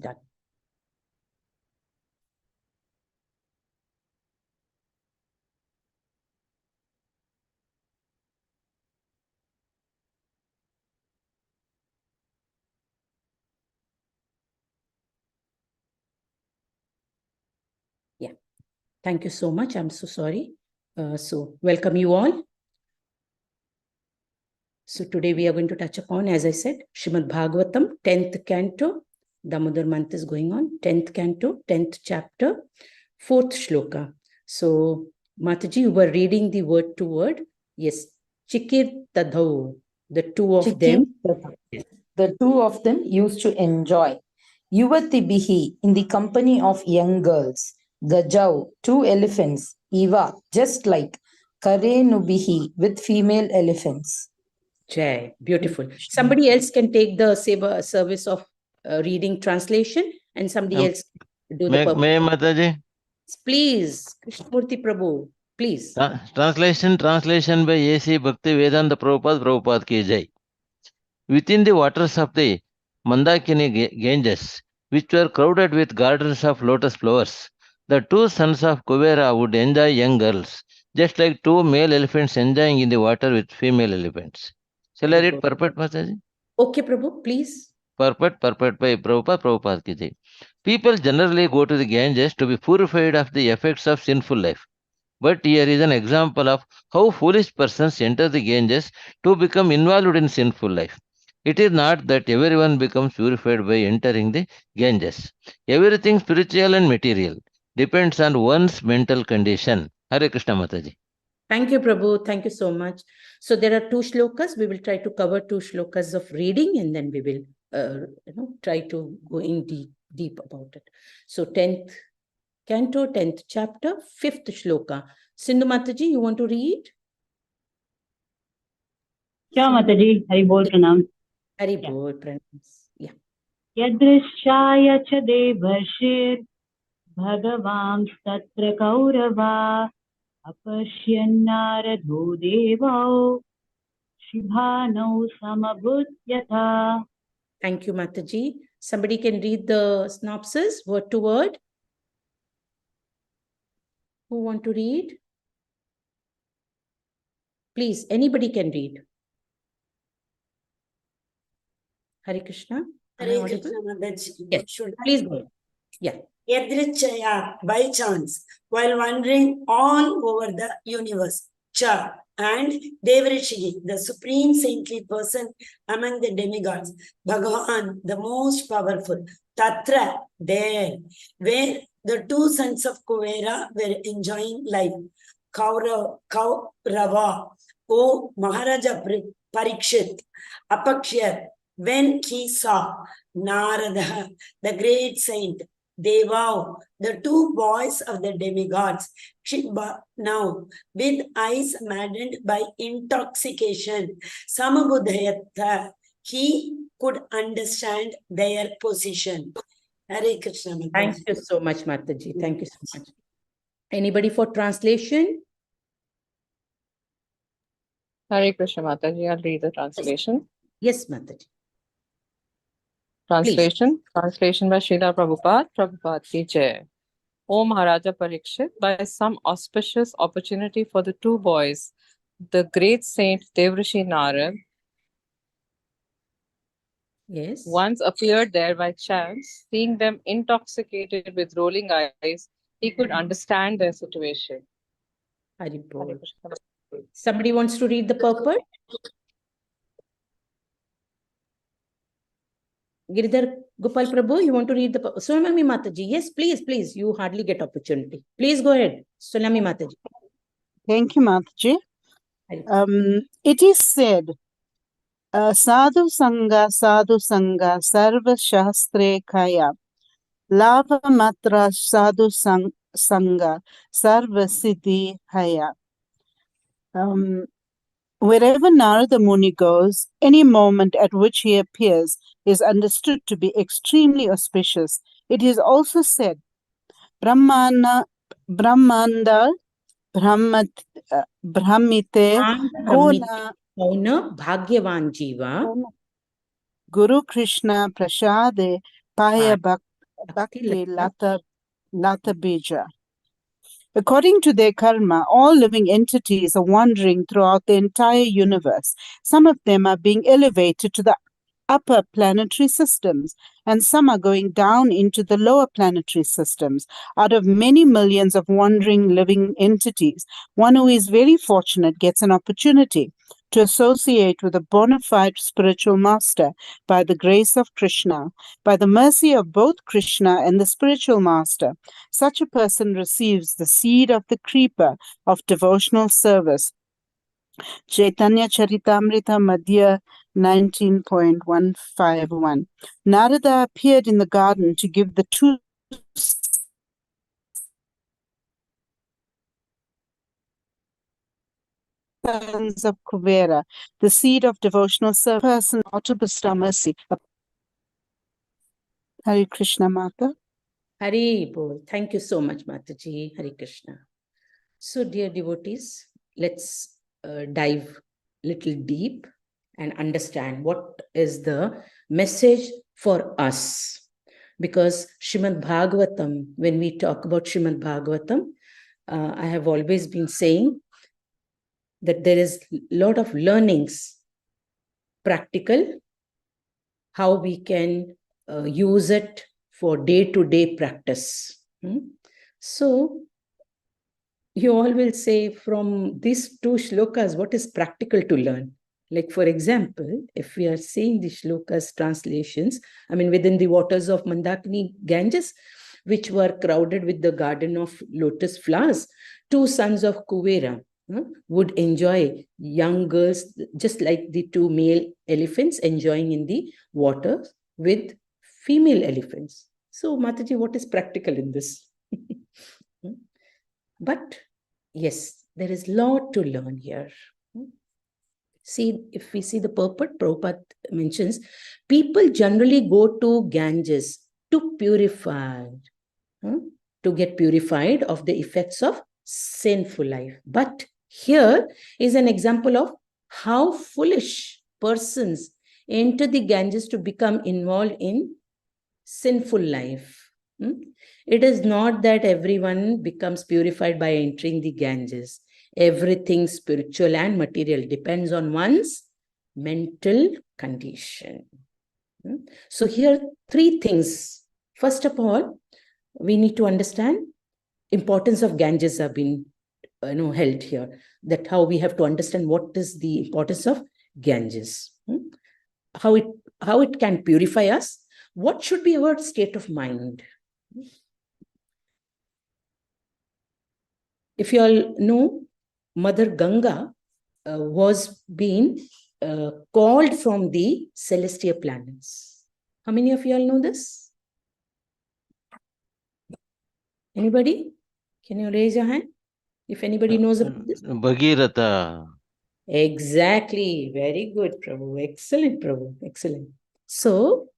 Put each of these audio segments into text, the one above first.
done. Yeah. Thank you so much. I'm so sorry. So welcome you all. So today we are going to touch upon, as I said, Srimad Bhagwatam, 10th canto. Damodar month is going on. 10th canto, 10th chapter, 4th shloka. So Mataji, you were reading the word to word. Yes. Chikir tadhau. The two of them. The two of them used to enjoy. Yuvatibihi, in the company of young girls. Gajau, two elephants. Iva, just like. Karenubihi, with female elephants. Jai, beautiful. Somebody else can take the service of reading translation, and somebody else do the purpose. May Mataji? Please, Krishnamurti Prabhu, please. Translation by A.C. Bhakti Vedanta Prabhupada ki jai. Within the waters of the Mandakini Ganges, which were crowded with gardens of lotus flowers, the two sons of Kuvera would enjoy young girls, just like two male elephants enjoying in the water with female elephants. Shall I read purport, Mataji? Okay, Prabhu, please. Purport by Prabhupada ki jai. People generally go to the Ganges to be purified of the effects of sinful life. But here is an example of how foolish persons enter the Ganges to become involved in sinful life. It is not that everyone becomes purified by entering the Ganges. Everything spiritual and material depends on one's mental condition. Hare Krishna Mataji. Thank you, Prabhu. Thank you so much. So there are two shlokas. We will try to cover two shlokas of reading, and then we will try to go in deep about it. So 10th canto, 10th chapter, 5th shloka. Sindhu Mataji, you want to read? Sure, Mataji. Hari Bol Pranam. Hari Bol Pranam. Yeah. Yadrishaya cha devarshir bhagavam tatra kaurava apashyannaradho devao shibhanau samabhutyata. Thank you, Mataji. Somebody can read the synopsis, word to word. Who want to read? Please, anybody can read. Hare Krishna. Hare Krishna, Mataji. Yes, please go ahead. Yeah. Yadrichaya, by chance, while wandering all over the universe, Cha, and Devrishi, the supreme saintly person among the demigods, Bhagavan, the most powerful, Tatra, there, where the two sons of Kuvera were enjoying life, Kaurava, O Maharaja Parikshit, Apakshya, when he saw Narada, the great saint, Devao, the two boys of the demigods, now with eyes maddened by intoxication, Samabudhayatha, he could understand their position. Hare Krishna. Thank you so much, Mataji. Thank you so much. Anybody for translation? Hare Krishna Mataji, I'll read the translation. Yes, Mataji. Translation by Srila Prabhupada ki jai. O Maharaja Parikshit, by some auspicious opportunity for the two boys, the great saint Devrishi Narad once appeared there by chance. Seeing them intoxicated with rolling eyes, he could understand their situation. Somebody wants to read the purport? Giridhar Gopal Prabhu, you want to read the Sonami Mataji? Yes, please. You hardly get opportunity. Please go ahead. Sonami Mataji. Thank you, Mataji. It is said, Sadhu Sangha, Sarva Shastre Kaya, Lava Matra Sadhu Sangha, Sarva Siddhi Haya. Wherever Narada Muni goes, any moment at which he appears is understood to be extremely auspicious. It is also said, Brahmanda Brahmite Ona Bhagyavan Jiva Guru Krishna Prasade Paya Bhakti Lata Bija. According to their karma, all living entities are wandering throughout the entire universe. Some of them are being elevated to the upper planetary systems, and some are going down into the lower planetary systems. Out of many millions of wandering living entities, one who is very fortunate gets an opportunity to associate with a bona fide spiritual master by the grace of Krishna. By the mercy of both Krishna and the spiritual master, such a person receives the seed of the creeper of devotional service. Chaitanya Charitamrita Madhya 19.151. Narada appeared in the garden to give the two sons of Kuvera the seed of devotional service. Person out of mercy. Hare Krishna Mata. Hari Bol. Thank you so much, Mataji. Hare Krishna. So, dear devotees, let's dive little deep and understand what is the message for us. Because Srimad Bhagwatam, when we talk about Srimad Bhagwatam, I have always been saying that there is a lot of learnings, practical, how we can use it for day-to-day practice. So, you all will say from these two shlokas, what is practical to learn? Like, for example, if we are seeing the shlokas translations, I mean, within the waters of Mandakini Ganges, which were crowded with the garden of lotus flowers, two sons of Kuvera would enjoy young girls, just like the two male elephants enjoying in the water with female elephants. So, Mataji, what is practical in this? But yes, there is a lot to learn here. See, if we see the purport, Prabhupada mentions, people generally go to Ganges to purify, to get purified of the effects of sinful life. But here is an example of how foolish persons enter the Ganges to become involved in sinful life. It is not that everyone becomes purified by entering the Ganges. Everything spiritual and material depends on one's mental condition. So here, three things. First of all, we need to understand importance of Ganges have been held here. That how we have to understand what is the importance of Ganges. How it can purify us. What should be our state of mind? If you all know, Mother Ganga was being called from the celestial planets. How many of you all know this? Anybody? Can you raise your hand? If anybody knows about this? Bhagirata. Exactly. Very good, Prabhu. Excellent, Prabhu. Excellent. So,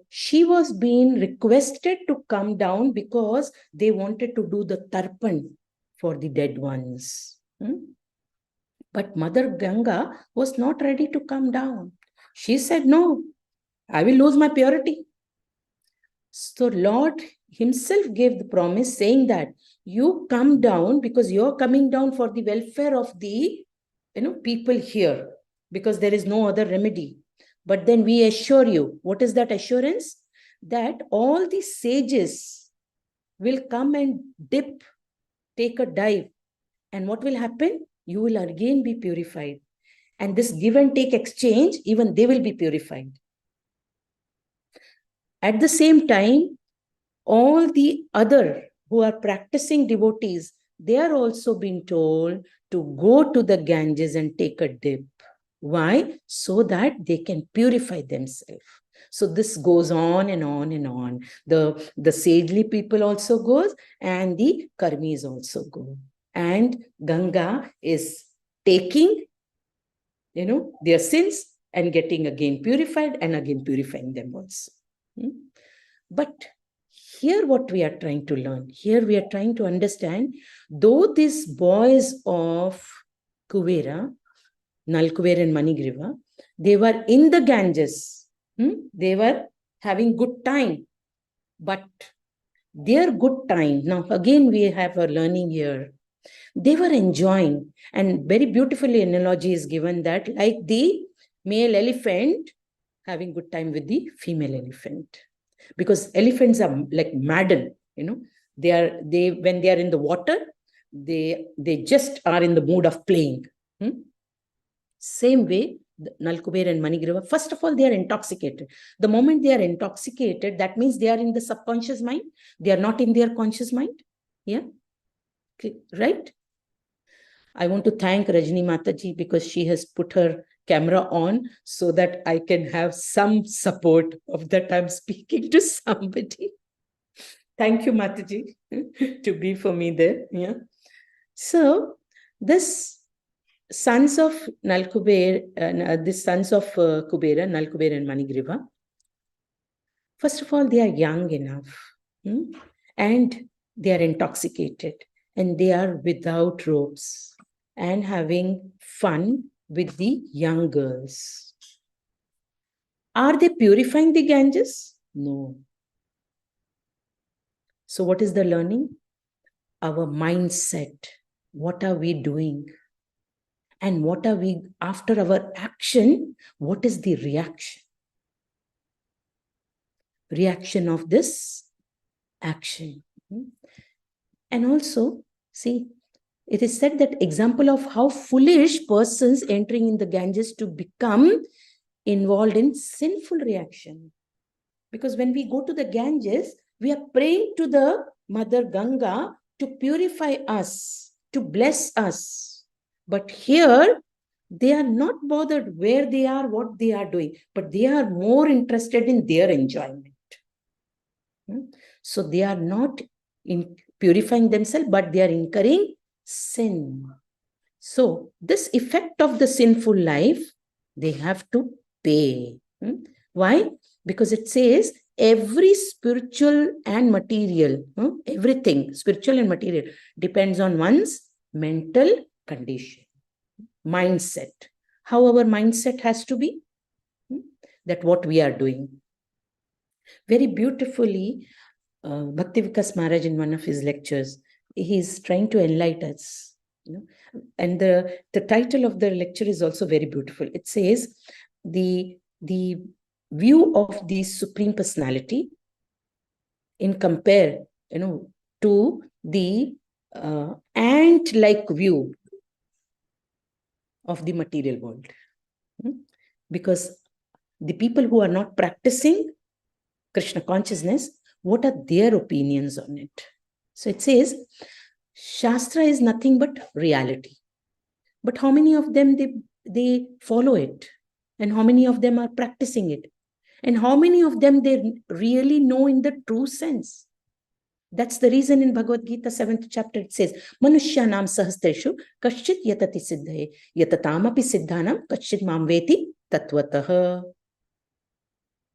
she was being requested to come down because they wanted to do the tarpan for the dead ones. But Mother Ganga was not ready to come down. She said, no, I will lose my purity. So Lord himself gave the promise saying that you come down because you're coming down for the welfare of the people here, because there is no other remedy. But then we assure you, what is that assurance? That all the sages will come and dip, take a dive. And what will happen? You will again be purified. And this give and take exchange, even they will be purified. At the same time, all the other who are practicing devotees, they are also being told to go to the Ganges and take a dip. Why? So that they can purify themselves. So this goes on and on and on. The sagely people also goes and the karmis also go. And Ganga is taking, their sins and getting again purified and again purifying them also. But here what we are trying to learn, here we are trying to understand, though these boys of Kuvera, Nalkuvera and Manigriva, they were in the Ganges, they were having good time. But their good time, now again we have a learning here. They were enjoying, and very beautifully analogy is given that like the male elephant having good time with the female elephant, because elephants are like madden, when they are in the water, they just are in the mood of playing. Same way, Nalkuber and Manigriva, first of all, they are intoxicated. The moment they are intoxicated, that means they are in the subconscious mind. They are not in their conscious mind. Yeah. Okay. Right. I want to thank Rajni Mataji because she has put her camera on so that I can have some support of that I'm speaking to somebody. Thank you, Mataji, to be for me there. Yeah. So this sons of Nalkuber, the sons of Kubera, Nalkuber and Manigriva, first of all, they are young enough, and they are intoxicated, and they are without robes and having fun with the young girls. Are they purifying the Ganges? No. So what is the learning? Our mindset. What are we doing? And what are we, after our action, what is the reaction? Reaction of this action. And also, see, it is said that example of how foolish persons entering in the Ganges to become involved in sinful reaction. Because when we go to the Ganges, we are praying to the Mother Ganga to purify us, to bless us. But here, they are not bothered where they are, what they are doing, but they are more interested in their enjoyment. So they are not in purifying themselves, but they are incurring sin. So this effect of the sinful life, they have to pay. Why? Because it says every spiritual and material, everything spiritual and material depends on one's mental condition, mindset. How our mindset has to be, that what we are doing. Very beautifully, Bhakti Vikas Maharaj in one of his lectures, he's trying to enlighten us. And the title of the lecture is also very beautiful. It says, the view of the Supreme Personality in compare, to the ant-like view of the material world. Because the people who are not practicing Krishna consciousness, what are their opinions on it? So it says, Shastra is nothing but reality. But how many of them they follow it? And how many of them are practicing it? And how many of them they really know in the true sense? That's the reason in Bhagavad Gita 7th chapter it says, Manushyanam sahastreshu kaschit yatati siddhaye yatatamapi siddhanam kaschit mam veti tatvatah.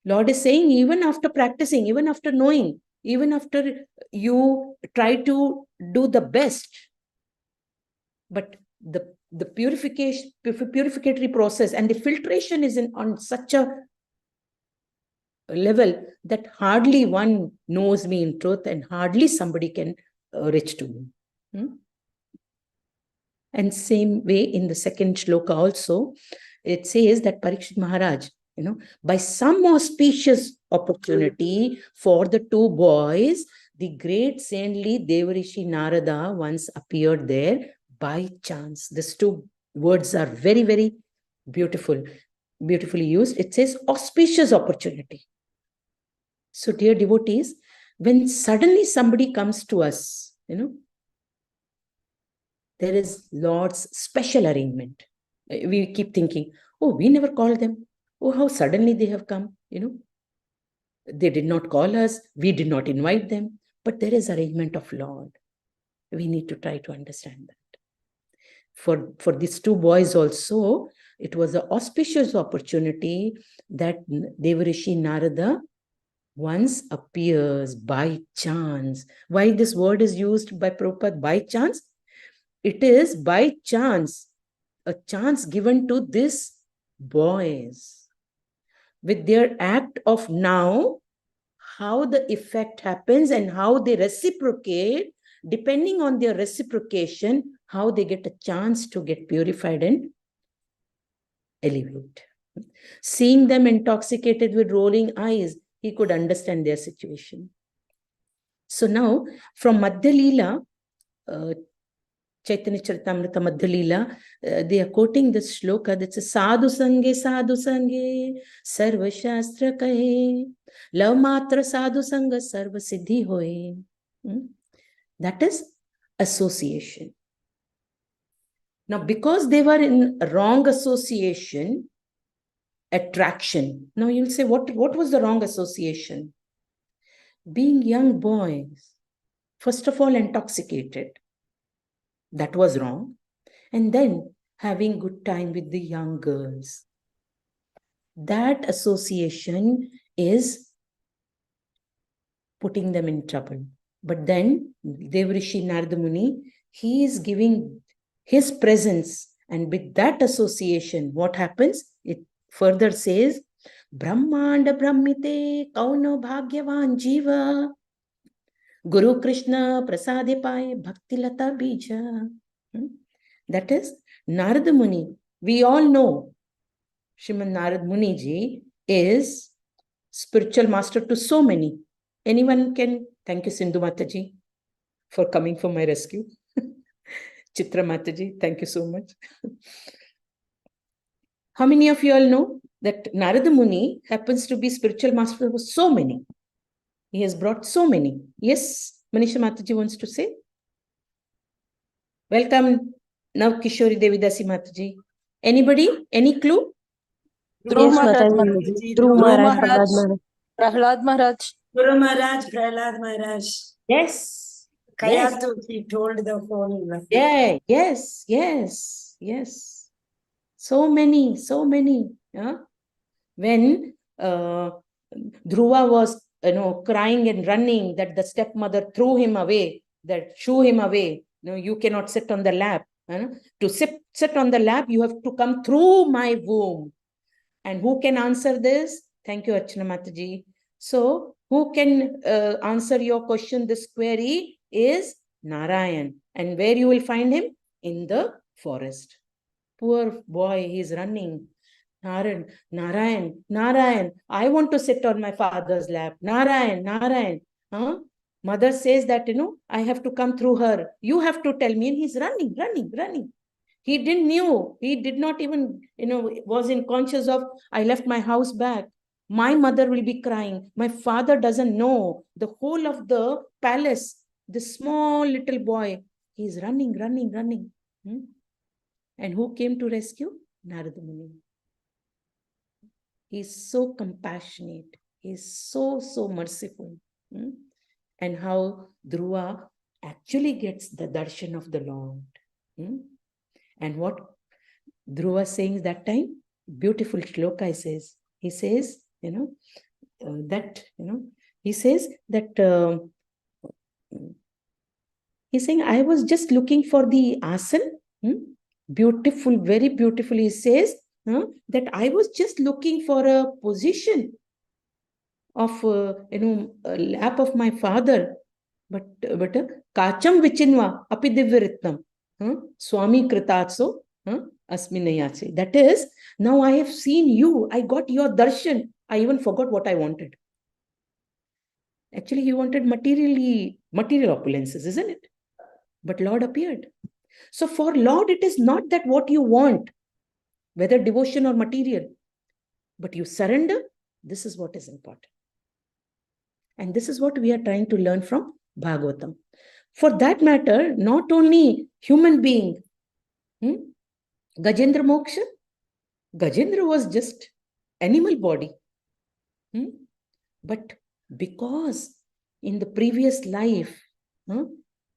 Lord is saying, even after practicing, even after knowing, even after you try to do the best, but the purificatory process and the filtration is on such a level that hardly one knows me in truth and hardly somebody can reach to me. And same way in the second shloka also, it says that Parikshit Maharaj, by some auspicious opportunity for the two boys, the great saintly Devarishi Narada once appeared there by chance. These two words are very, very beautifully used. It says auspicious opportunity. So dear devotees, when suddenly somebody comes to us, there is Lord's special arrangement. We keep thinking, oh, we never called them. Oh, how suddenly they have come, They did not call us. We did not invite them. But there is arrangement of Lord. We need to try to understand that. For these two boys also, it was an auspicious opportunity that Devarishi Narada once appears by chance. Why this word is used by Prabhupada, by chance? It is by chance, a chance given to these boys. With their act of now how the effect happens and how they reciprocate. Depending on their reciprocation, how they get a chance to get purified and elevate. Seeing them intoxicated with rolling eyes, he could understand their situation. So now, from Madhya Leela, Chaitanya Charitamrita Madhya Leela, they are quoting this shloka that says, Sadhu Sange, Sarva Shastra Kahe, Lav Matra Sadhu Sanga Sarva Siddhi Hoye. That is association. Now, because they were in wrong association, attraction. Now you'll say, what was the wrong association? Being young boys, first of all, intoxicated. That was wrong. And then having good time with the young girls. That association is putting them in trouble. But then Devrishi Narada Muni, he is giving his presence, and with that association, what happens? It further says, Brahmanda Brahmite Kauno Bhagyavan Jiva Guru Krishna Prasade Pai Bhakti Lata Bija. That is Narada Muni. We all know Srimand Narada Muni ji is spiritual master to so many. Anyone can, thank you Sindhu Mataji for coming for my rescue. Chitra Mataji, thank you so much. How many of you all know that Narada Muni happens to be spiritual master for so many? He has brought so many. Yes, Manisha Mataji wants to say. Welcome, now Kishori Devidasi Mataji. Anybody? Any clue? Dhruv Yes, Maharaj, Mataji. Dhruv Dhruv Maharaj, Maharaj, Prahlad Prahlad Maharaj. Guru Maharaj, Prahlad Maharaj. Yes. Kayatu, he told the whole. Yeah, yes. So many. Yeah? When Dhruva was, crying and running, that the stepmother threw him away, that shoo him away. No, you cannot sit on the lap. To sit on the lap, you have to come through my womb. And who can answer this? Thank you, Archana Mataji. So, who can answer your question? This query is Narayan. And where you will find him? In the forest. Poor boy, he's running. Narayan, I want to sit on my father's lap. Narayan. Huh? Mother says that, I have to come through her. You have to tell me. And he's running. He didn't know. He did not even, was unconscious of, I left my house back. My mother will be crying. My father doesn't know. The whole of the palace, the small little boy, he's running. And who came to rescue? Narada Muni. He's so compassionate. He's so merciful. And how Dhruva actually gets the darshan of the Lord. And what Dhruva saying that time? Beautiful shloka he says, he's saying, I was just looking for the asan. Beautiful, very beautiful. He says that I was just looking for a position of, a lap of my father. But kacham vichinva api divyaritnam. Swami kritatso asminayache. That is, now I have seen you. I got your darshan. I even forgot what I wanted. Actually, he wanted material opulences, isn't it? But Lord appeared. So for Lord, it is not that what you want, whether devotion or material, but you surrender. This is what is important. And this is what we are trying to learn from Bhagwatam. For that matter, not only human being, Gajendra Moksha, Gajendra was just animal body. But because in the previous life,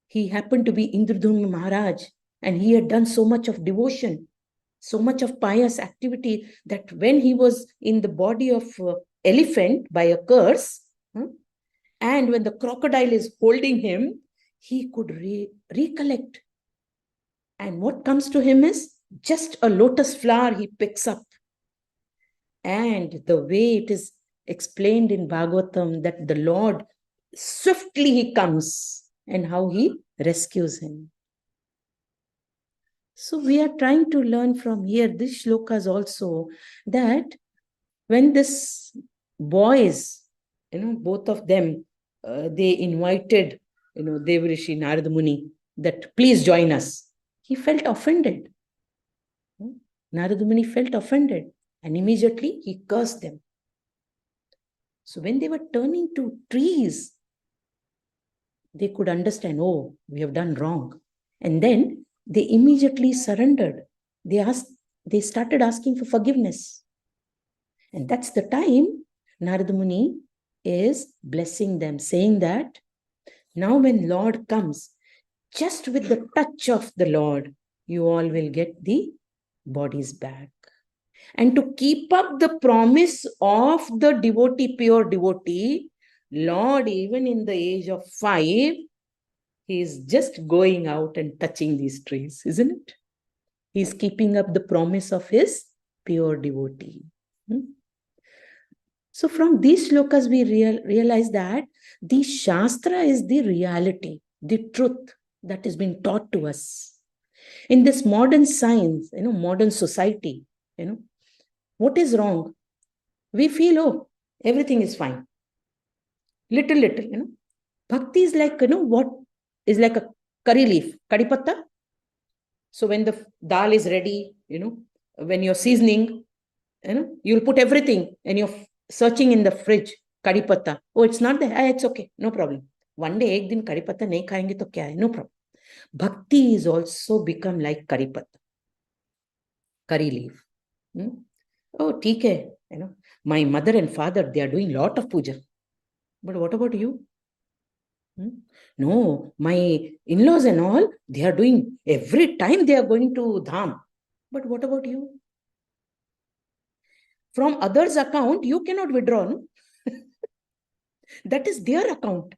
he happened to be Indradhumna Maharaj, and he had done so much of devotion, so much of pious activity, that when he was in the body of elephant by a curse, and when the crocodile is holding him, he could recollect. And what comes to him is just a lotus flower he picks up. And the way it is, explained in Bhagwatam that the Lord swiftly he comes and how he rescues him. So we are trying to learn from here, this shlokas also, that when this boys, both of them, they invited, Devrishi Narada Muni, that please join us. He felt offended. Narada Muni felt offended and immediately he cursed them. So when they were turning to trees, they could understand, oh, we have done wrong. And then they immediately surrendered. They started asking for forgiveness. And that's the time Narada Muni is blessing them, saying that now when Lord comes, just with the touch of the Lord, you all will get the bodies back. And to keep up the promise of the devotee, pure devotee, Lord, even in the age of 5, he is just going out and touching these trees, isn't it? He's keeping up the promise of his pure devotee. So from these shlokas, we realize that the Shastra is the reality, the truth that has been taught to us. In this modern science, modern society, what is wrong? We feel, oh, everything is fine. Little, Bhakti is like, what is like a curry leaf, curry patta. So when the dal is ready, when you're seasoning, you'll put everything and you're searching in the fridge, curry patta. Oh, it's not there. It's okay. No problem. One day, ek din curry patta nahi khayenge to kya hai? No problem. Bhakti is also become like curry patta, curry leaf. Oh, theek hai. My mother and father, they are doing lot of puja. But what about you? No, my in-laws and all, they are doing, every time they are going to Dham. But what about you? From others' account, you cannot withdraw. No? That is their account.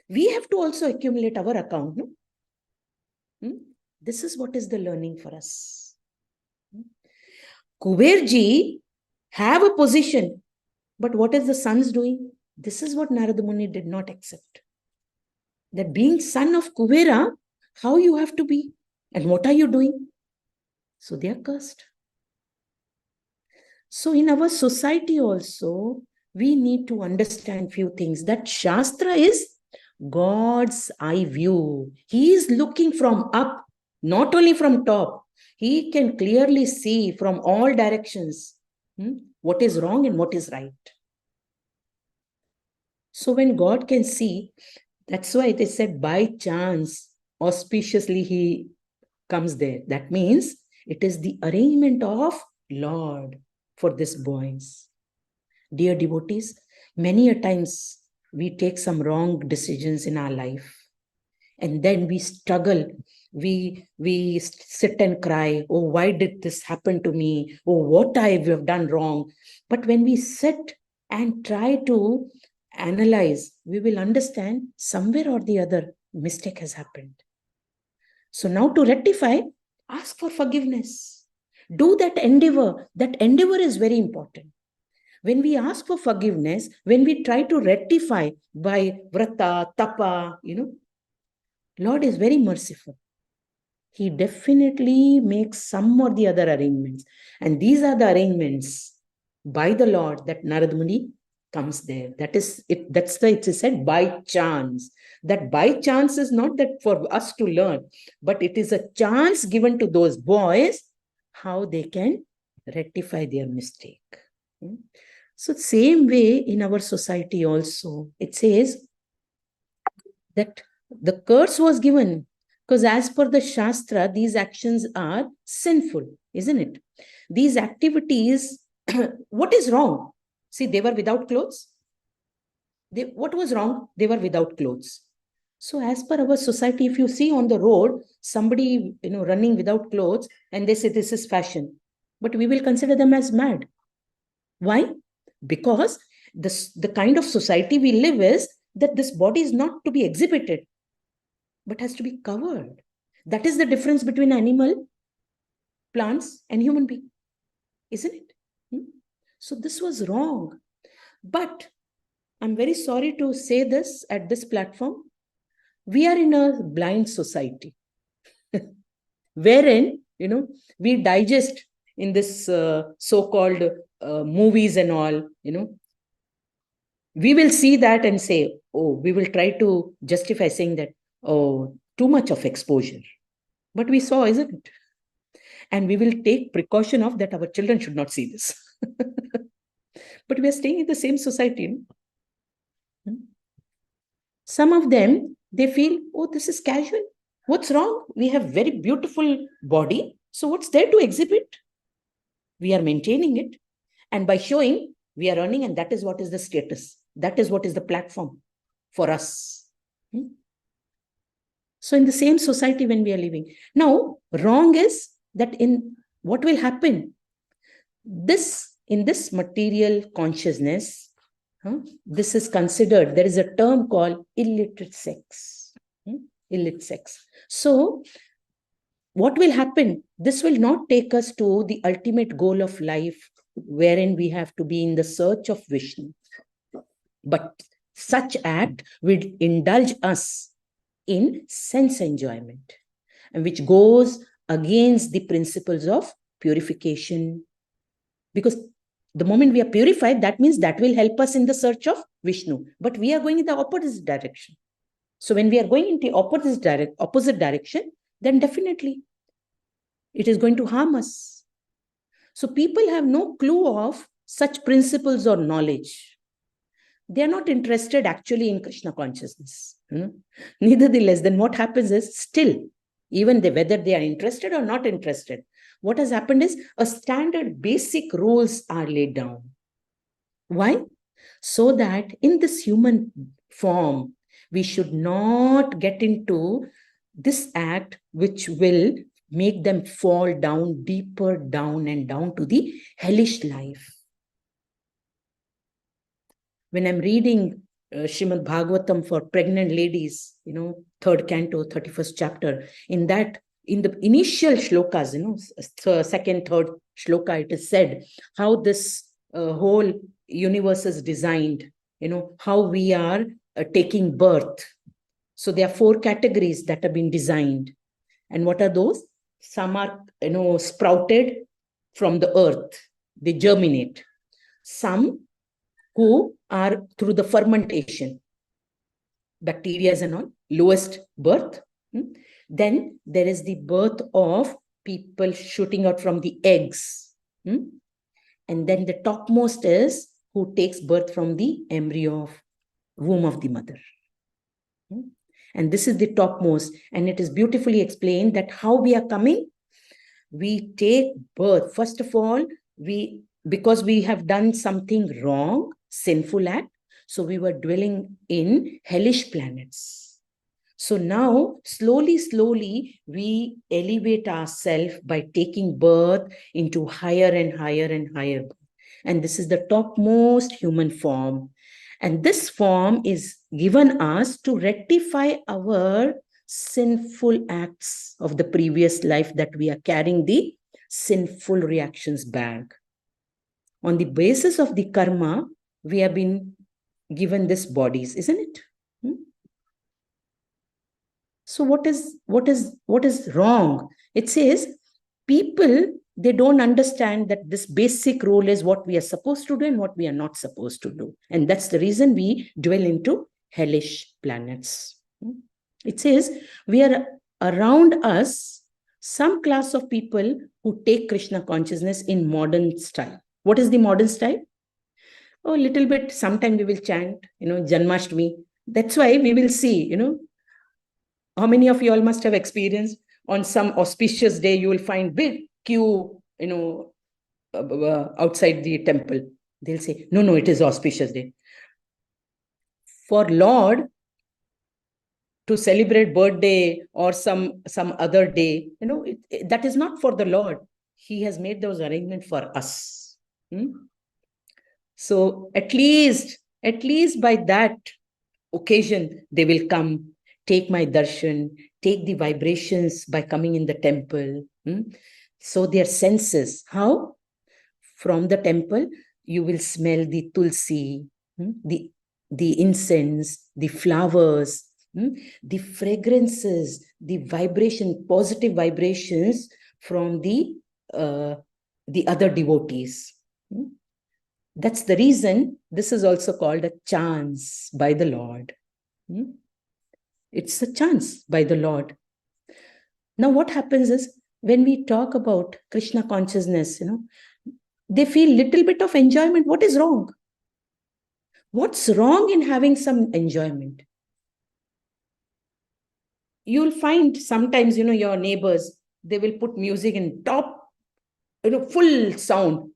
We have to also accumulate our account. No? This is what is the learning for us. Kuberji have a position, but what is the sons doing? This is what Narada Muni did not accept. That being son of Kubera, how you have to be and what are you doing? So they are cursed. So in our society also, we need to understand few things. That Shastra is God's eye view. He is looking from up, not only from top. He can clearly see from all directions what is wrong and what is right. So when God can see, that's why they said by chance, auspiciously he comes there. That means it is the arrangement of Lord for these boys. Dear devotees, many a times we take some wrong decisions in our life. And then we struggle. We sit and cry, oh, why did this happen to me? Oh, what I have done wrong? But when we sit and try to analyze, we will understand somewhere or the other mistake has happened. So now to rectify, ask for forgiveness. Do that endeavor. That endeavor is very important. When we ask for forgiveness, when we try to rectify by vrata, tapa, Lord is very merciful. He definitely makes some or the other arrangements. And these are the arrangements by the Lord that Narada Muni comes there. That is it. That's the, it is said by chance. That by chance is not that for us to learn, but it is a chance given to those boys how they can rectify their mistake. So same way in our society also, it says that the curse was given because as per the Shastra, these actions are sinful, isn't it? These activities, what is wrong? See, they were without clothes. What was wrong? They were without clothes. So as per our society, if you see on the road, somebody running without clothes and they say this is fashion, but we will consider them as mad. Why? Because the kind of society we live is that this body is not to be exhibited, but has to be covered. That is the difference between animal, plants, and human being, isn't it? So this was wrong. But I'm very sorry to say this at this platform. We are in a blind society wherein, we digest in this so-called movies and all, we will see that and say, oh, we will try to justify saying that, oh, too much of exposure. But we saw, isn't it? And we will take precaution of that our children should not see this. But we are staying in the same society. Some of them, they feel, oh, this is casual. What's wrong? We have very beautiful body. So what's there to exhibit? We are maintaining it. And by showing, we are earning, and that is what is the status. That is what is the platform for us. So in the same society when we are living. Now, wrong is that in what will happen? In this material consciousness, this is considered, there is a term called illicit sex. Illicit sex. So what will happen? This will not take us to the ultimate goal of life, wherein we have to be in the search of Vishnu. But such act will indulge us in sense enjoyment, and which goes against the principles of purification. Because the moment we are purified, that means that will help us in the search of Vishnu. But we are going in the opposite direction. So when we are going in the opposite direction, then definitely it is going to harm us. So people have no clue of such principles or knowledge. They are not interested actually in Krishna consciousness. Nevertheless, then what happens is still, even whether they are interested or not interested, what has happened is a standard basic rules are laid down. Why? So that in this human form, we should not get into this act which will make them fall down, deeper down and down to the hellish life. When I'm reading Srimad Bhagwatam for pregnant ladies, 3rd canto, 31st chapter, in the initial shlokas, second, third shloka, it is said how this whole universe is designed, how we are taking birth. So there are 4 categories that have been designed. And what are those? Some are, sprouted from the earth. They germinate. Some who are through the fermentation, bacteria and all, lowest birth. Then there is the birth of people shooting out from the eggs. And then the topmost is who takes birth from the embryo of womb of the mother. And this is the topmost. And it is beautifully explained that how we are coming. We take birth. First of all, because we have done something wrong, sinful act, so we were dwelling in hellish planets. So now, slowly, we elevate ourselves by taking birth into higher and higher and higher birth. And this is the topmost human form. And this form is given us to rectify our sinful acts of the previous life that we are carrying the sinful reactions back. On the basis of the karma, we have been given these bodies, isn't it? So what is wrong? It says people, they don't understand that this basic rule is what we are supposed to do and what we are not supposed to do. And that's the reason we dwell into hellish planets. It says we are around us some class of people who take Krishna consciousness in modern style. What is the modern style? Oh, a little bit, sometime we will chant, Janmashtami. That's why we will see, how many of you all must have experienced on some auspicious day, you will find big queue, outside the temple. They'll say, no, it is auspicious day. For Lord to celebrate birthday or some other day, that is not for the Lord. He has made those arrangements for us. So at least by that occasion, they will come, take my darshan, take the vibrations by coming in the temple. So their senses, how? From the temple, you will smell the tulsi, the incense, the flowers, the fragrances, the vibration, positive vibrations from the other devotees. That's the reason this is also called a chance by the Lord. It's a chance by the Lord. Now, what happens is when we talk about Krishna consciousness, they feel little bit of enjoyment. What is wrong? What's wrong in having some enjoyment? You'll find sometimes, your neighbors, they will put music in top, full sound,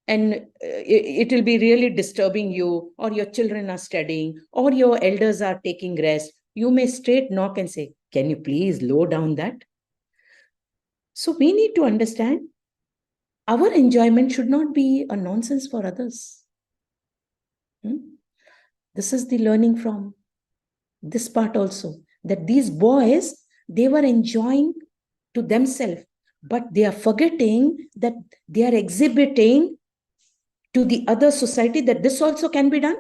and it will be really disturbing you, or your children are studying, or your elders are taking rest. You may straight knock and say, can you please lower down that? So we need to understand our enjoyment should not be a nonsense for others. This is the learning from this part also, that these boys, they were enjoying to themselves, but they are forgetting that they are exhibiting to the other society that this also can be done.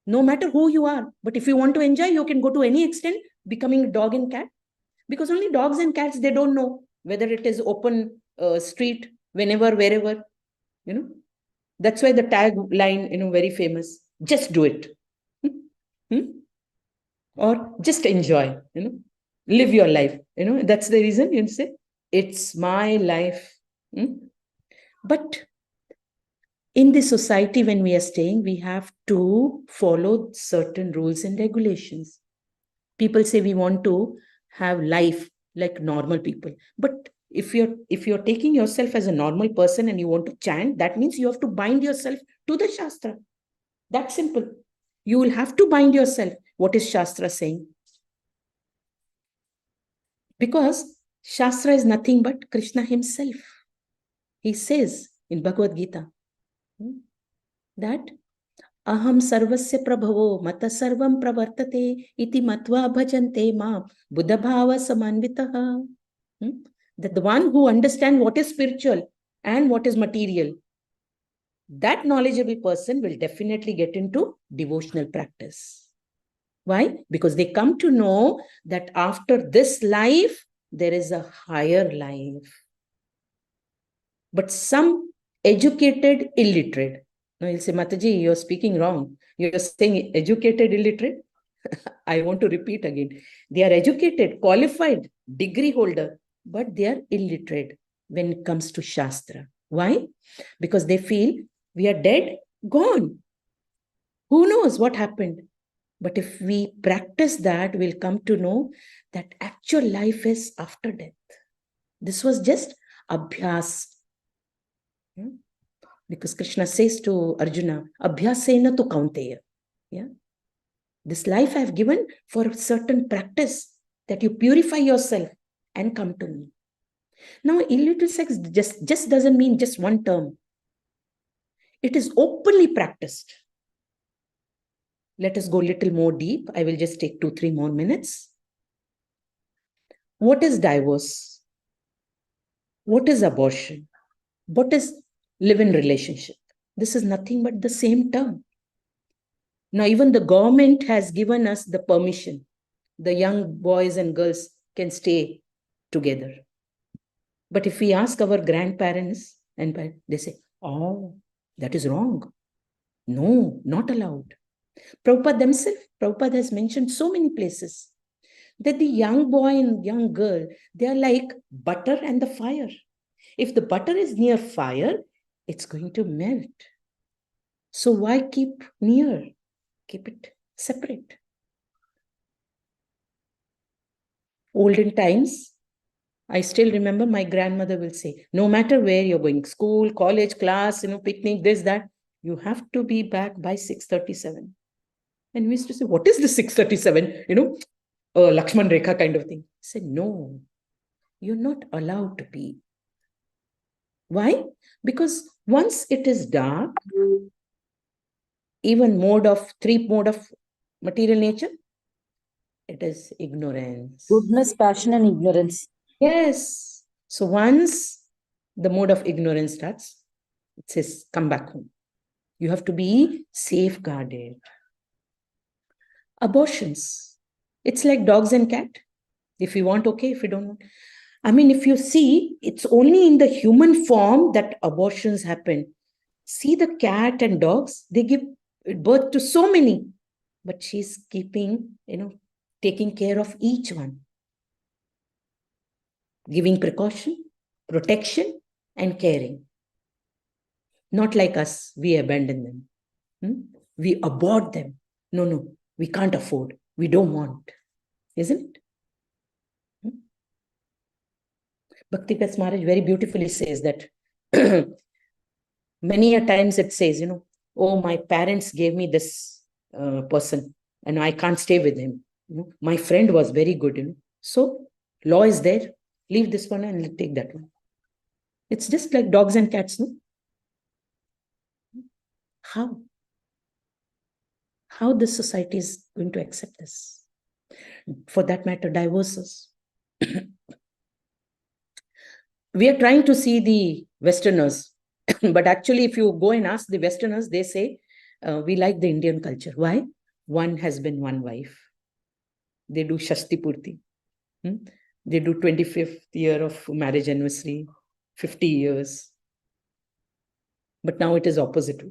No matter who you are, but if you want to enjoy, you can go to any extent, becoming a dog and cat, because only dogs and cats, they don't know whether it is open street, whenever, wherever, That's why the tagline, very famous, just do it. Or just enjoy, live your life. That's the reason you say, it's my life. But in the society, when we are staying, we have to follow certain rules and regulations. People say we want to have life like normal people. But if you're taking yourself as a normal person and you want to chant, that means you have to bind yourself to the Shastra. That's simple. You will have to bind yourself. What is Shastra saying? Because Shastra is nothing but Krishna himself. He says in Bhagavad Gita that aham sarvasya prabhavo mata sarvam pravartate iti matva bhajante ma buddha bhava samanvitaha. That the one who understands what is spiritual and what is material, that knowledgeable person will definitely get into devotional practice. Why? Because they come to know that after this life, there is a higher life. But some educated illiterate, no, you'll say, Mataji, you're speaking wrong. You're saying educated illiterate. I want to repeat again. They are educated, qualified, degree holder, but they are illiterate when it comes to Shastra. Why? Because they feel we are dead, gone. Who knows what happened? But if we practice that, we'll come to know that actual life is after death. This was just abhyas. Because Krishna says to Arjuna, abhyasena tu kaunteya. This life I've given for a certain practice, that you purify yourself and come to me. Now, illicit sex just doesn't mean just one term. It is openly practiced. Let us go a little more deep. I will just take 2-3 more minutes. What is divorce? What is abortion? What is live-in relationship? This is nothing but the same term. Now, even the government has given us the permission. The young boys and girls can stay together. But if we ask our grandparents, and they say, oh, that is wrong. No, not allowed. Prabhupada has mentioned so many places that the young boy and young girl, they are like butter and the fire. If the butter is near fire, it's going to melt. So why keep near? Keep it separate. Olden times, I still remember my grandmother will say, no matter where you're going, school, college, class, picnic, this, that, you have to be back by 6:37. And we used to say, what is the 6:37? Lakshman Rekha kind of thing. I said, no, you're not allowed to be. Why? Because once it is dark, even three mode of material nature, it is ignorance. Goodness, passion, and ignorance. Yes. So once the mode of ignorance starts, it says, come back home. You have to be safeguarded. Abortions. It's like dogs and cat. If you want, okay. If you don't want. I mean, if you see, it's only in the human form that abortions happen. See the cat and dogs, they give birth to so many. But she's keeping, taking care of each one. Giving precaution, protection, and caring. Not like us, we abandon them. We abort them. No, we can't afford. We don't want. Isn't it? Bhakti-Pats Maharaj very beautifully says that many a times it says, oh, my parents gave me this person and I can't stay with him. My friend was very good. So law is there. Leave this one and take that one. It's just like dogs and cats, no? How this society is going to accept this? For that matter, divorces. We are trying to see the Westerners, but actually, if you go and ask the Westerners, they say, we like the Indian culture. Why? One has been one wife. They do Shashti Purti. They do 25th year of marriage anniversary, 50 years. But now it is opposite.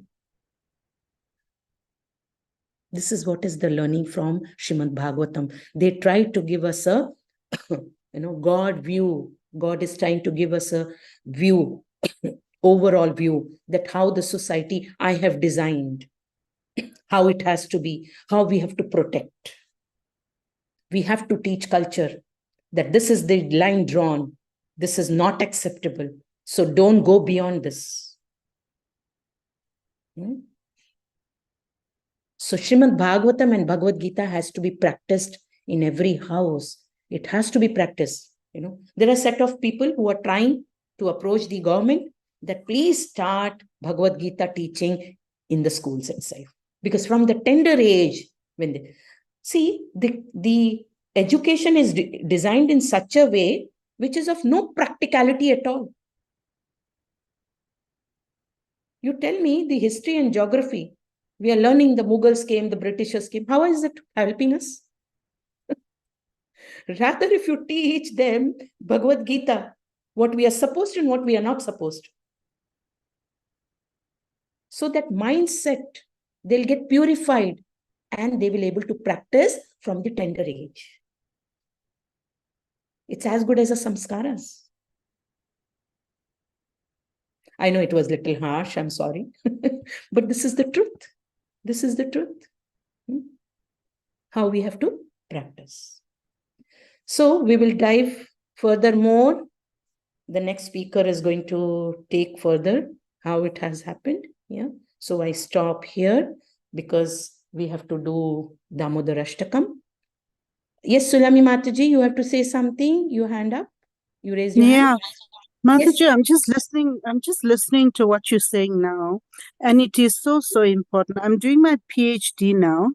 This is what is the learning from Srimad Bhagwatam. They try to give us a, God view. God is trying to give us a view, overall view, that how the society I have designed, how it has to be, how we have to protect. We have to teach culture that this is the line drawn. This is not acceptable. So don't go beyond this. So Srimad Bhagwatam and Bhagavad Gita has to be practiced in every house. It has to be practiced. There are a set of people who are trying to approach the government that please start Bhagavad Gita teaching in the schools itself. Because from the tender age, when they see the education is designed in such a way which is of no practicality at all. You tell me the history and geography. We are learning the Mughals came, the Britishers came. How is it helping us? Rather, if you teach them Bhagavad Gita, what we are supposed to and what we are not supposed to. So that mindset, they'll get purified and they will be able to practice from the tender age. It's as good as a samskaras. I know it was a little harsh, I'm sorry. But this is the truth. This is the truth. How we have to practice. So we will dive furthermore. The next speaker is going to take further how it has happened. Yeah. So I stop here because we have to do Damodar Ashtakam. Yes, Sulami Mataji, you have to say something. You hand up. You raise your hand. Mataji, Yes. I'm just listening to what you're saying now, and it is so important. I'm doing my PhD now,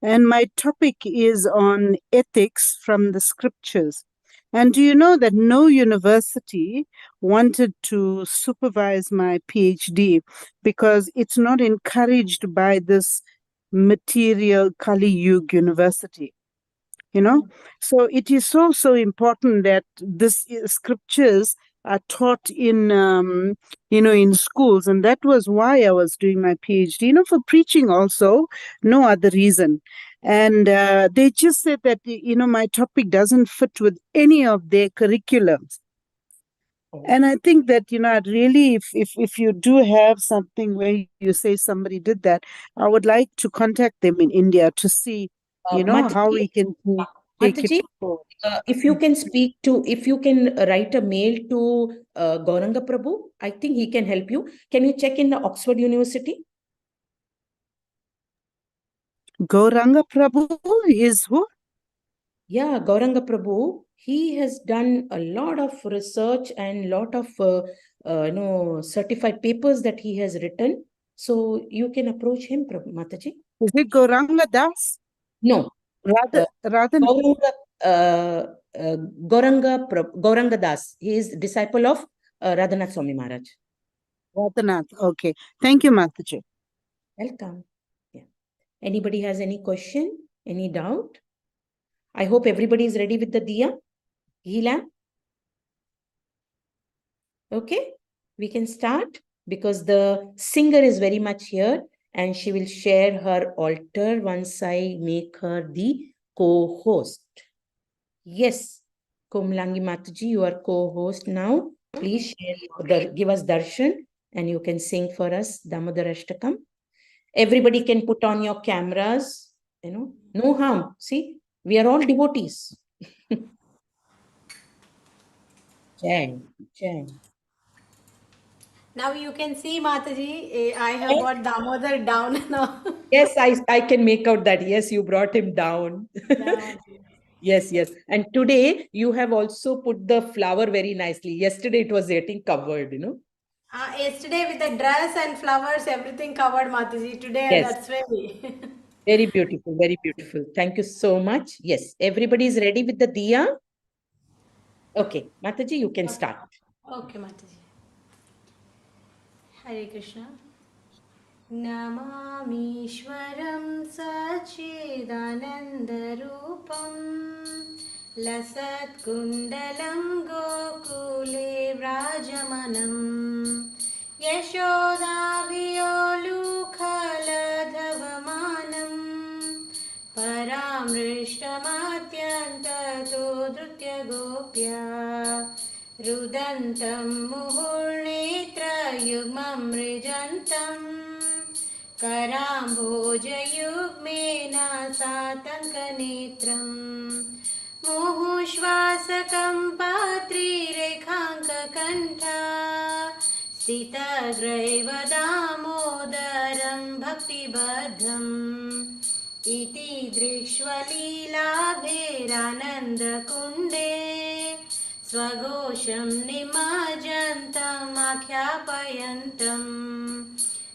and my topic is on ethics from the scriptures. And do you know that no university wanted to supervise my PhD because it's not encouraged by this material Kali Yuga university? So it is so important that this scriptures are taught in in schools, and that was why I was doing my PhD, for preaching also, no other reason. And they just said that my topic doesn't fit with any of their curriculums. And I think that I'd really, if you do have something where you say somebody did that, I would like to contact them in India to see Mataji, how we can take Mataji, it forward. if you can write a mail to Gauranga Prabhu, I think he can help you. Can you check in the Oxford University? Gauranga Prabhu is who? Yeah, Gauranga Prabhu. He has done a lot of research and lot of certified papers that he has written. So you can approach him, Prabhu, Mataji. Is it Gauranga Das? No. Rather Gauranga Das. He is disciple of Radhanath Swami Maharaj. Radhanath. Okay. Thank you, Mataji. Welcome. Yeah. Anybody has any question? Any doubt? I hope everybody is ready with the diya. Ghee lamp. Okay, we can start because the singer is very much here and she will share her altar once I make her the co-host. Yes, Komlangi Mataji, you are co-host now. Please share give us darshan and you can sing for us Damodar Ashtakam. Everybody can put on your cameras, no harm. See, we are all devotees. Jai, Jai. Now you can see, Mataji, I have brought Damodar down now. Yes, I can make out that. Yes, you brought him down. Yes, yes. And today you have also put the flower very nicely. Yesterday it was getting covered, Yesterday with the dress and flowers, everything covered, Mataji. Today, Yes. that's very. Very beautiful, very beautiful. Thank you so much. Yes, everybody is ready with the diya. Okay, Mataji, you can start. Okay, Mataji. Hare Krishna. नमामीश्वरं सच्चिदानन्दरूपं लसत्कुण्डलं गोकुले व्राजमानं यशोदाभियोलुखलधवमानं परामृष्टमत्यन्ततो धृत्यगोप्या रुदन्तं मुहुर्नेत्रयुग्मं मृजन्तम् कराम्भोजयुग्मेन सातङ्कनेत्रम् मुहुश्वासकं पात्रिरेखाङ्ककण्ठा स्थितग्रैव दामोदरं भक्तिबद्धम् इति दृक्ष्वलीलाभेरानन्दकुण्डे स्वघोषं निमज्जन्तमाख्यापयन्तम्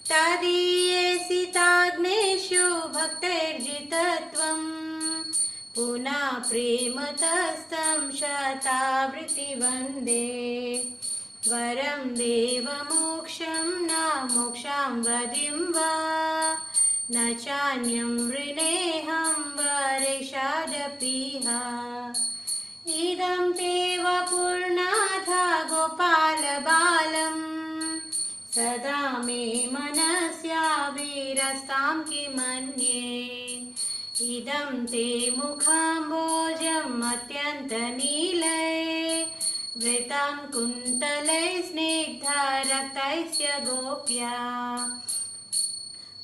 तदीयेसिताग्नेषु भक्तैर्जितत्वं पुनः प्रेमतस्तं शतावृत्तिवन्दे वरं देवमोक्षं न मोक्षां वदिं वा न चान्यं वृणेऽहं वरेषादपीह इदं ते वपुर्नाथा गोपालबालम् सदा मे मनस्याभिरस्तां किमन्ये इदं ते मुखाम्भोजम् अत्यन्तनीलये वृतं कुन्तलै स्निग्धरक्तैस्य गोप्या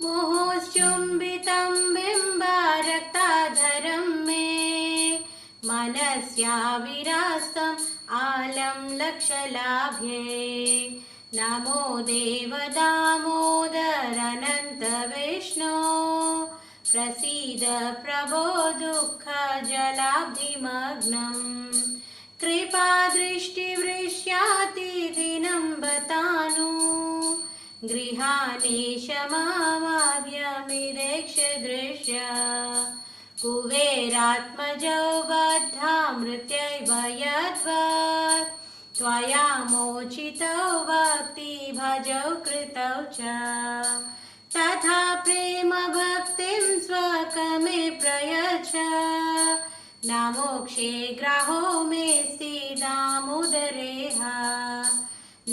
मुहुश्चुम्बितं बिम्बरक्ताधरं मे मनस्याविरास्तम् आलं लक्षलाभ्ये नमो देव दामोदर विष्णो प्रसीद प्रभो दुःखजलाब्धिमग्नम् कृपादृष्टिवृष्याति दिनं बतानु गृहाणेशमावाद्यमिदेक्ष दृश्य कुबेरात्मजौ बद्धा मृत्यैव यद्वत् त्वया मोचितौ भक्तिभजौ कृतौ च तथा प्रेम भक्तिं स्वकमे प्रयच्छ न मोक्षे ग्राहो मेऽस्ति दामोदरेह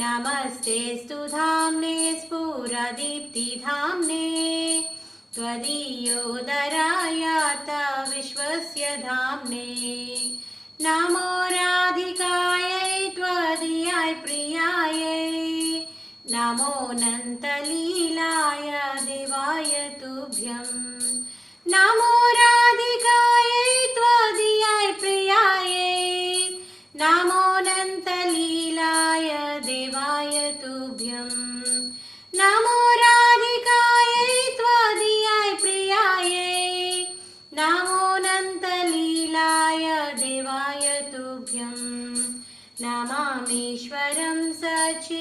नमस्तेऽस्तु धाम्ने स्फुरदीप्तिधाम्ने त्वदीयोदरायात विश्वस्य धाम्ने नमो राधिकायै त्वदीयाय प्रियायै नमो नन्तलीलाय देवाय तुभ्यं नमो राधिकायै त्वदीयाय प्रियायै नमो नन्तलीलाय देवाय तुभ्यं नमो राधिकायै त्वदीयाय प्रियायै नमो नन्तलीलाय देवाय तुभ्यं नमामीश्वरं सच्चिदानन्दरूपं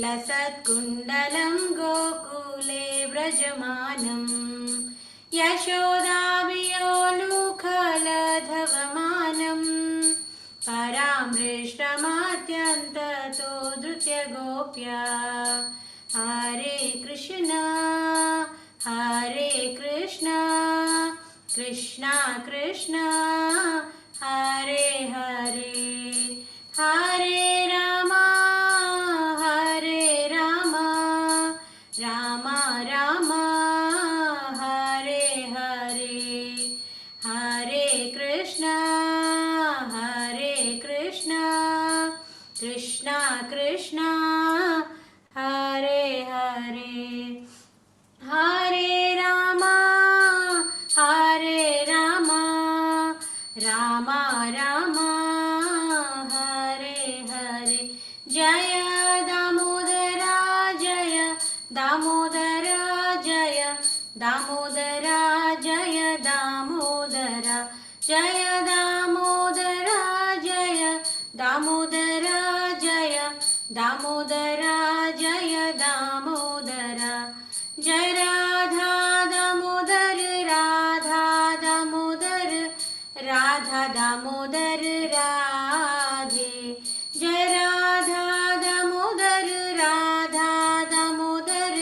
लसत्कुण्डलं गोकुले व्रजमानं यशोदाभियोलुखलधवमानं परामृष्टमत्यन्ततो धृत्यगोप्या Krishna, Krishna Krishna, Hare Hare, Hare Rama, Hare Rama, Rama Rama, Hare Hare, Hare Krishna, Krishna Krishna, Hare Hare, Hare Rama, Hare Rama, Rama Rama, Hare Hare, Jaya Damodara, Jaya Damodara, Jaya Damodara, Jaya Damodara, Jaya Damodara, Jaya Damodara, Jaya Damodara, Jaya Damodara, Jai Radha Damodar, Radha Damodar, Radha Damodar, Radhe, Jai Radha Damodar, Radha Damodar,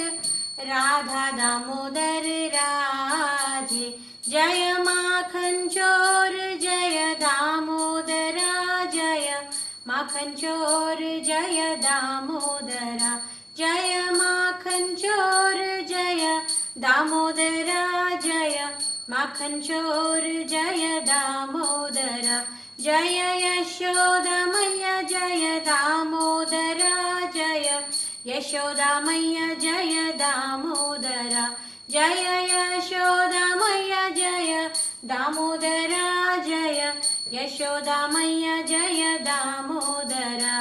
Radha Damodar, Radhe, Jaya Makhan Chor, Jaya Damodara, Jaya Makhan Chor, Jaya Damodara, Jaya Makhan Chor, Jaya Damodara, Jaya Makhan Chor, Jaya Damodara, Jaya Yashoda Maya, Jaya Damodara, Jaya Yashoda Maya, Jaya Damodara, Jaya Yashoda Maya, Jaya Damodara, Jaya Yashoda Maya, Jaya Damodara,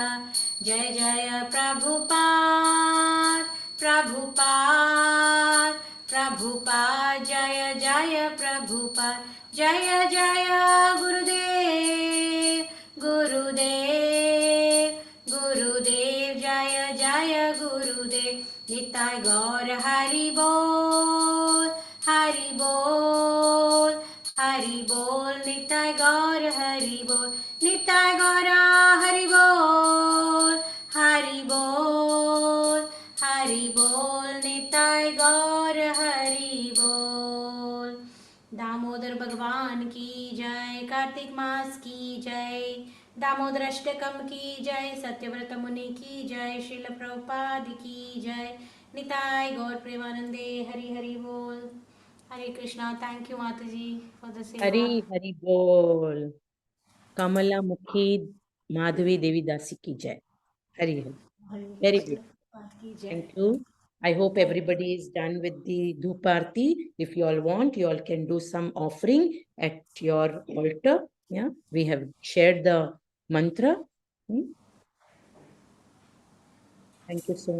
Jai Jaya Prabhupada, Prabhupada, Prabhupada, Jaya Jaya Prabhupada, Jaya Jaya Gurudev, Gurudev, Gurudev, Jaya Jaya Gurudev, Nitai Gaur Hari Bol, Hari Bol, Hari Bol, Nitai Gaur Hari Bol, Nitai Gaura Hari Bol, Hari Bol, Hari Bol, Nitai Gaur Hari Bol. Damodar भगवान की जय, कार्तिक मास की जय, दामोदर अष्टकम की जय, सत्यव्रत मुनि की जय, श्रील प्रभुपाद की जय, निताय गौर प्रेमानंदे, हरि हरि बोल. Hare Krishna. Thank you, Mataji, for the seva. Hari Hari Bol. Kamala Mukhi Madhavi Devi Dasi ki jai. Hari Hari. Very good. Thank you. I hope everybody is done with the Dhuparti. If you all want, you all can do some offering at your altar. Yeah, we have shared the mantra. Thank you so much.